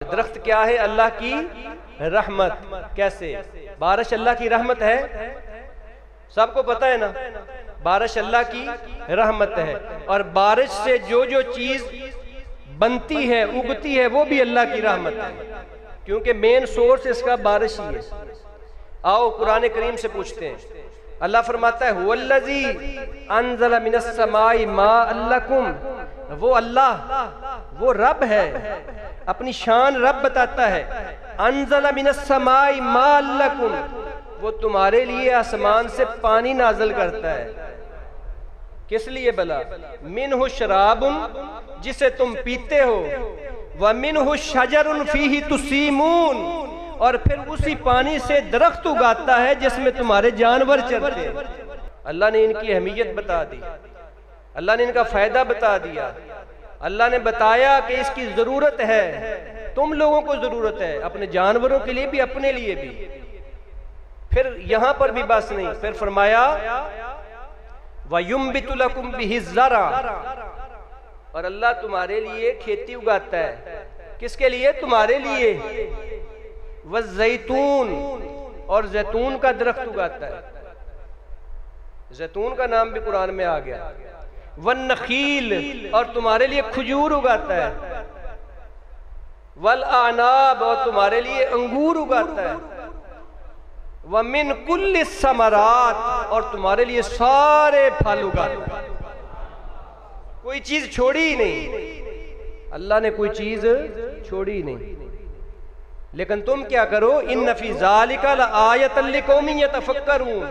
दरख्त क्या है? अल्लाह की रहमत। कैसे? बारिश अल्लाह की रहमत है, सबको पता है ना, बारिश अल्लाह की रहमत है। और बारिश से जो जो चीज बनती है, उगती है, वो भी अल्लाह की रहमत है, क्योंकि मेन सोर्स इसका बारिश ही है। आओ कुरान करीम से पूछते हैं। अल्लाह फरमाता है हुवल्लज़ी अनज़ला मिनस समाई माअन लकुम, वो अल्लाह, वो रब है, अपनी शान रब बताता है। अनज़ला मिनस समाई माअन लकुम, वो तुम्हारे लिए आसमान से पानी नाज़िल करता है। किस लिए भला? मिनहु शराबुन, जिसे तुम पीते हो, व मिनहु शजरुन फीही तुसीमून, और फिर उसी पानी से दरख्त उगाता है जिसमें तुम्हारे जानवर चरते हैं। अल्लाह ने इनकी अहमियत बता दी, अल्लाह ने इनका फायदा बता दिया, अल्लाह ने बताया कि इसकी जरूरत है, तुम लोगों को जरूरत है, अपने जानवरों के लिए भी, अपने लिए भी। फिर यहां पर भी बस नहीं, फिर फरमाया वयुम्बितु लकुम बिहि ज़रा, और अल्लाह तुम्हारे लिए खेती उगाता है। किसके लिए? तुम्हारे लिए। वज़ैतून, और जैतून का दरख्त उगाता है, जैतून का नाम भी कुरान में आ गया। वन्नखील, और तुम्हारे लिए खजूर उगाता है। वल आनाब, और तुम्हारे लिए अंगूर उगाता है। वमिन कुल्लि समरात, और तुम्हारे लिए सारे फल उगाता है, कोई चीज छोड़ी ही नहीं। अल्लाह ने कोई चीज छोड़ी ही नहीं। लेकिन तुम क्या करो? इन्न फी ज़ालिका लआयतन लिकौमिन यतफक्करून,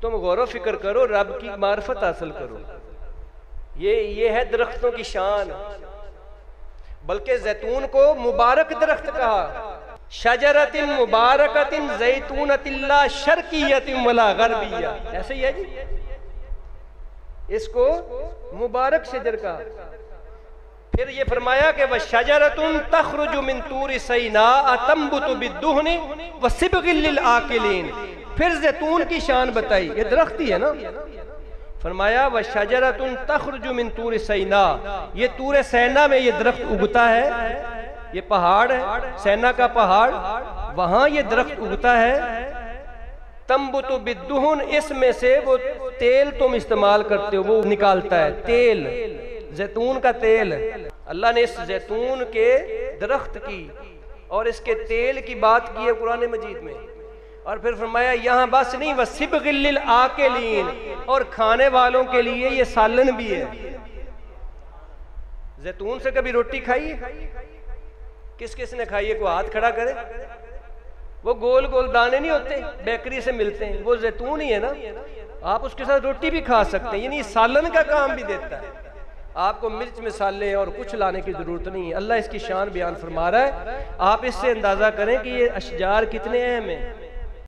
तुम गौर व फिक्र करो, रब की मार्फत हासिल करो। ये है दरख्तों की शान। बल्कि जैतून को मुबारक दरख्त कहा, शजरतिन मुबारकतिन ज़ैतूनतिन ला शर्कियतिन वला गरबिया, ऐसे ही है जी, इसको मुबारक शजर का। फिर ये फरमाया कि वह शजरतुन तखरुजु मिन तूरि सैना तंबुतु बिद्दुहनि व सिबगिल लिल आकिलीन। फिर जैतून की शान बताई, ये दरख्त ही है ना। फरमाया वह शजरतुन तखरुजु मिन तूरि सैना, ये तूरे सैना में ये दरख्त उगता है, ये पहाड़ है, सैना का पहाड़, वहां ये दरख्त उगता है। तंबुतु बिद्दुहन, इसमें से वो तेल तुम इस्तेमाल करते हो, वो निकालता है तेल, जैतून का तेल। अल्लाह ने इस जैतून के दरख्त की और इसके तेल की बात की है कुरान मजीद में। और फिर फरमाया यहाँ बस नहीं, वह सिबगिल लिल आकिलीन, और खाने वालों के लिए ये सालन भी है। जैतून से कभी रोटी खाई? किस किस ने खाई है? को हाथ खड़ा करे। वो गोल गोल दाने नहीं होते, बेकरी से मिलते हैं, वो जैतून ही है ना। आप उसके साथ रोटी भी खा सकते हैं, यानी सालन का काम भी देता है। आपको मिर्च मसाले और कुछ लाने की जरूरत नहीं है। अल्लाह इसकी शान बयान फरमा रहा है। आप इससे अंदाजा करें कि ये अशजार कितने अहम हैं।